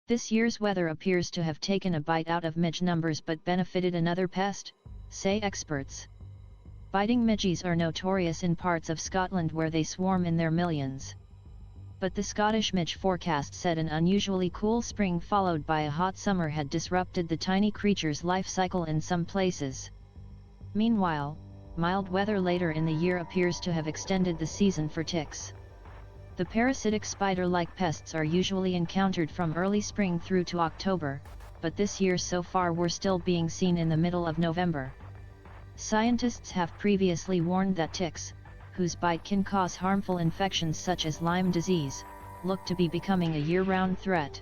This year's weather appears to have taken a bite out of midge numbers but benefited another pest, say experts. Biting midgies are notorious in parts of Scotland where they swarm in their millions. But the Scottish Midge Forecast said an unusually cool spring followed by a hot summer had disrupted the tiny creature's life cycle in some places. Meanwhile, mild weather later in the year appears to have extended the season for ticks. The parasitic spider-like pests are usually encountered from early spring through to October, but this year so far were still being seen in the middle of November. Scientists have previously warned that ticks, whose bite can cause harmful infections such as Lyme disease, look to be becoming a year-round threat.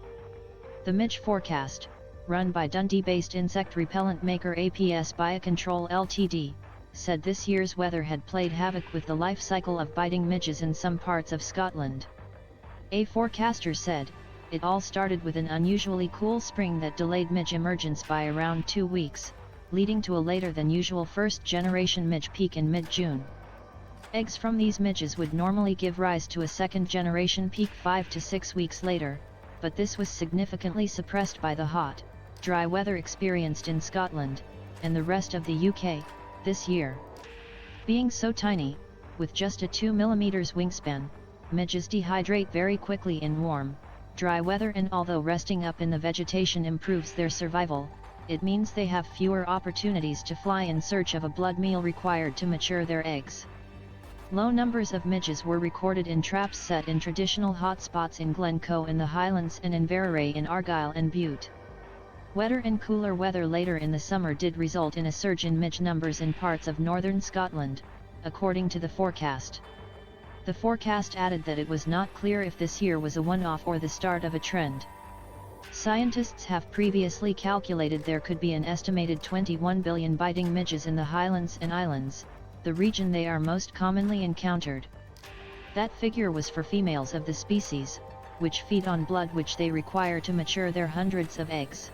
The Midge Forecast, run by Dundee-based insect repellent maker APS Biocontrol Ltd, said this year's weather had played havoc with the life cycle of biting midges in some parts of Scotland. A forecaster said, "It all started with an unusually cool spring that delayed midge emergence by around 2 weeks, leading to a later than usual first-generation midge peak in mid-June. Eggs from these midges would normally give rise to a second-generation peak 5 to 6 weeks later, but this was significantly suppressed by the hot, dry weather experienced in Scotland, and the rest of the UK, this year. Being so tiny, with just a 2 mm wingspan, midges dehydrate very quickly in warm, dry weather, and although resting up in the vegetation improves their survival, it means they have fewer opportunities to fly in search of a blood meal required to mature their eggs. Low numbers of midges were recorded in traps set in traditional hotspots in Glencoe in the Highlands and in Inverary in Argyll and Bute. Wetter and cooler weather later in the summer did result in a surge in midge numbers in parts of northern Scotland, according to the forecast. The forecast added that it was not clear if this year was a one-off or the start of a trend. Scientists have previously calculated there could be an estimated 21 billion biting midges in the Highlands and Islands, the region they are most commonly encountered. That figure was for females of the species, which feed on blood which they require to mature their hundreds of eggs.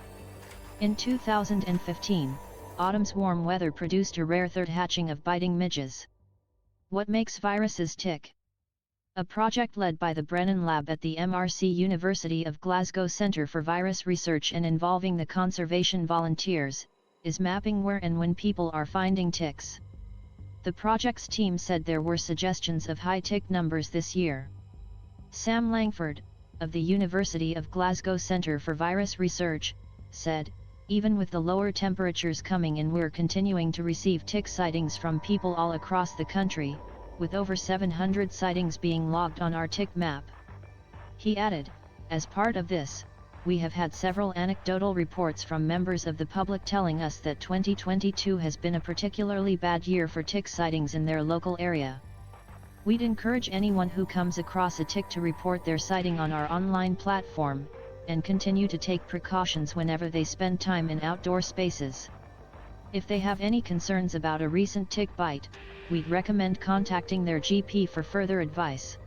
In 2015, autumn's warm weather produced a rare third hatching of biting midges. What makes viruses tick? A project led by the Brennan Lab at the MRC University of Glasgow Centre for Virus Research and involving the conservation volunteers, is mapping where and when people are finding ticks. The project's team said there were suggestions of high tick numbers this year. Sam Langford, of the University of Glasgow Centre for Virus Research, said, "Even with the lower temperatures coming in, we're continuing to receive tick sightings from people all across the country, with over 700 sightings being logged on our tick map." He added, "As part of this, we have had several anecdotal reports from members of the public telling us that 2022 has been a particularly bad year for tick sightings in their local area. We'd encourage anyone who comes across a tick to report their sighting on our online platform, and continue to take precautions whenever they spend time in outdoor spaces. If they have any concerns about a recent tick bite, we'd recommend contacting their GP for further advice."